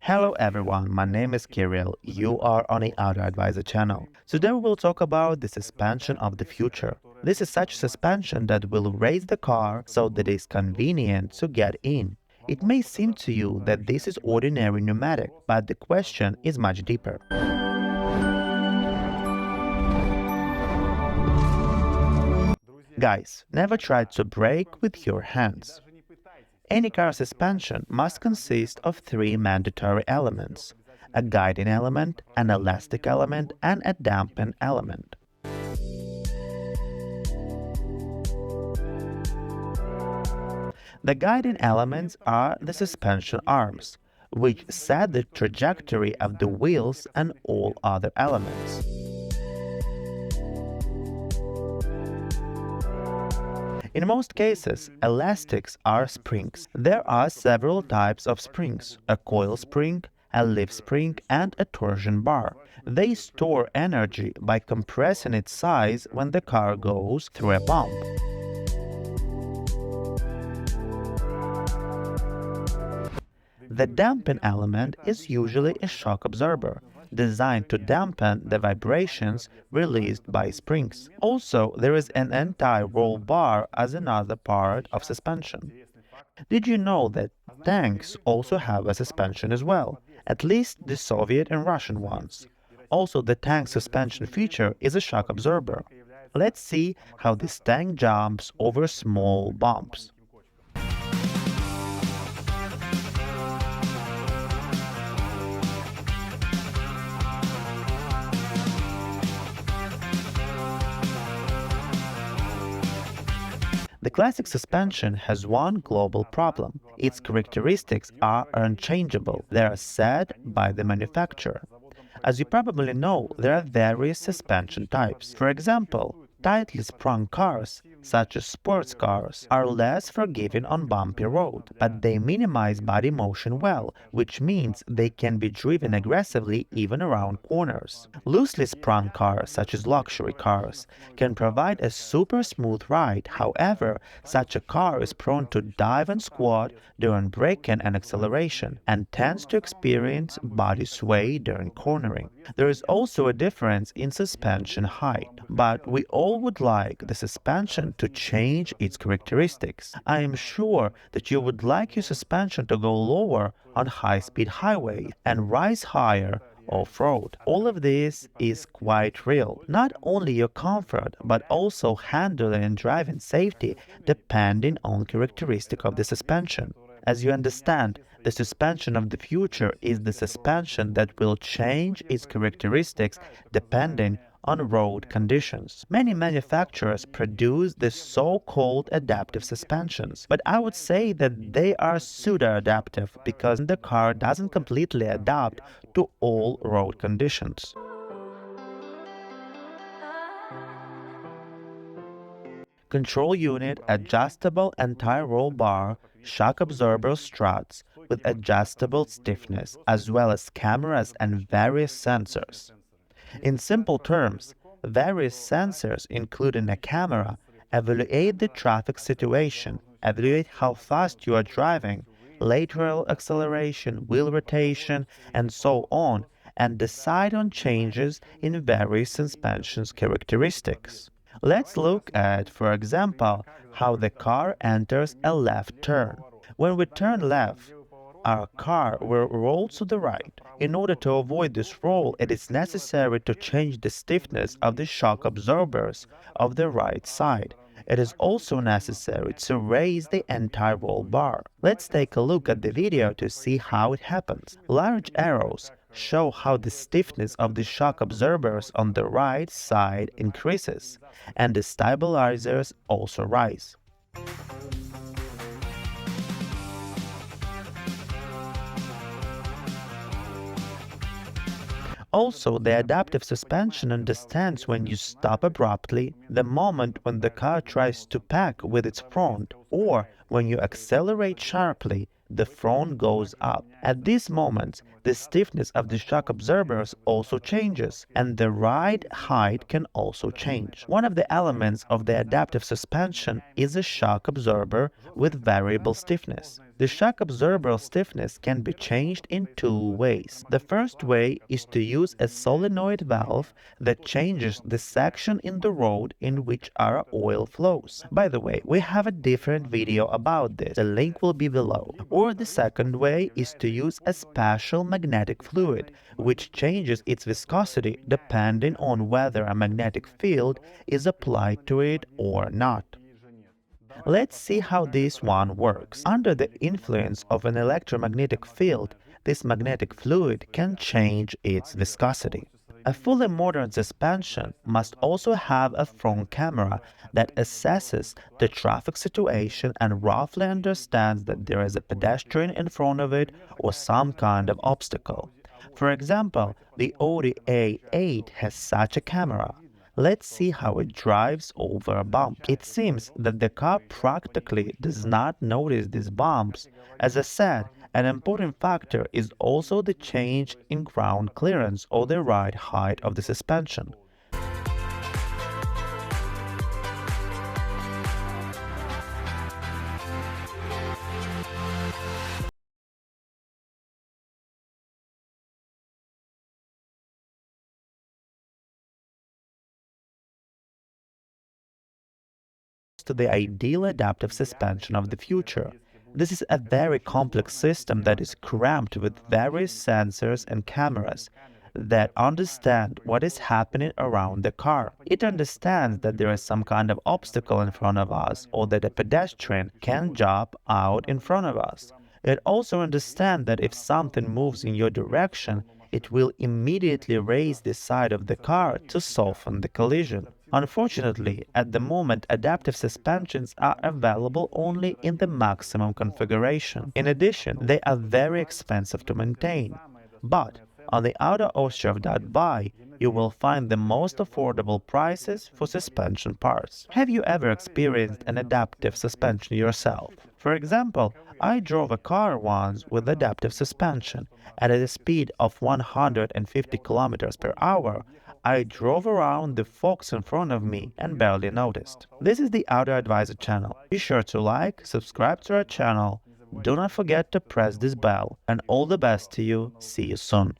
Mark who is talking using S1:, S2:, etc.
S1: Hello everyone, my name is Kirill. You are on the AutoAdviser channel. Today we will talk about the suspension of the future. This is such suspension that will raise the car so that it is convenient to get in. It may seem to you that this is ordinary pneumatic, but the question is much deeper. Guys, never try to brake with your hands. Any car suspension must consist of three mandatory elements: a guiding element, an elastic element, and a dampen element. The guiding elements are the suspension arms, which set the trajectory of the wheels and all other elements. In most cases, elastics are springs. There are several types of springs: a coil spring, a leaf spring, and a torsion bar. They store energy by compressing its size when the car goes through a bump. The dampen element is usually a shock absorber, designed to dampen the vibrations released by springs. Also, there is an anti-roll bar as another part of suspension. Did you know that tanks also have a suspension as well? At least the Soviet and Russian ones. Also, the tank suspension feature is a shock absorber. Let's see how this tank jumps over small bumps. The classic suspension has one global problem. Its characteristics are unchangeable. They are set by the manufacturer. As you probably know, there are various suspension types. For example, tightly sprung cars, such as sports cars, are less forgiving on bumpy road, but they minimize body motion well, which means they can be driven aggressively even around corners. Loosely sprung cars, such as luxury cars, can provide a super smooth ride. However, such a car is prone to dive and squat during braking and acceleration, and tends to experience body sway during cornering. There is also a difference in suspension height, but we all would like the suspension to change its characteristics. I am sure that you would like your suspension to go lower on high-speed highways and rise higher off-road. All of this is quite real. Not only your comfort, but also handling and driving safety depending on characteristic of the suspension. As you understand, the suspension of the future is the suspension that will change its characteristics depending on road conditions. Many manufacturers produce the so-called adaptive suspensions, but I would say that they are pseudo-adaptive because the car doesn't completely adapt to all road conditions. Control unit, adjustable anti-roll bar, shock absorber struts with adjustable stiffness, as well as cameras and various sensors. In simple terms, various sensors, including a camera, evaluate the traffic situation, evaluate how fast you are driving, lateral acceleration, wheel rotation, and so on, and decide on changes in various suspension characteristics. Let's look at, for example, how the car enters a left turn. When we turn left, our car will roll to the right. In order to avoid this roll, it is necessary to change the stiffness of the shock absorbers of the right side. It is also necessary to raise the anti-roll bar. Let's take a look at the video to see how it happens. Large arrows show how the stiffness of the shock absorbers on the right side increases, and the stabilizers also rise. Also, the adaptive suspension understands when you stop abruptly, the moment when the car tries to pack with its front, or when you accelerate sharply, the front goes up. At these moments, the stiffness of the shock absorbers also changes, and the ride height can also change. One of the elements of the adaptive suspension is a shock absorber with variable stiffness. The shock absorber stiffness can be changed in two ways. The first way is to use a solenoid valve that changes the section in the road in which our oil flows. By the way, we have a different video about this. The link will be below. Or the second way is to use a special magnetic fluid, which changes its viscosity depending on whether a magnetic field is applied to it or not. Let's see how this one works. Under the influence of an electromagnetic field, this magnetic fluid can change its viscosity. A fully modern suspension must also have a front camera that assesses the traffic situation and roughly understands that there is a pedestrian in front of it or some kind of obstacle. For example, the Audi A8 has such a camera. Let's see how it drives over a bump. It seems that the car practically does not notice these bumps. As I said, an important factor is also the change in ground clearance or the ride height of the suspension. To the ideal adaptive suspension of the future. This is a very complex system that is crammed with various sensors and cameras that understand what is happening around the car. It understands that there is some kind of obstacle in front of us or that a pedestrian can jump out in front of us. It also understands that if something moves in your direction, it will immediately raise the side of the car to soften the collision. Unfortunately, at the moment, adaptive suspensions are available only in the maximum configuration. In addition, they are very expensive to maintain. But on the AutoAdviser.by, you will find the most affordable prices for suspension parts. Have you ever experienced an adaptive suspension yourself? For example, I drove a car once with adaptive suspension, and at a speed of 150 kilometers per hour, I drove around the fox in front of me and barely noticed. This is the AutoAdviser channel. Be sure to like, subscribe to our channel. Do not forget to press this bell, and all the best to you. See you soon.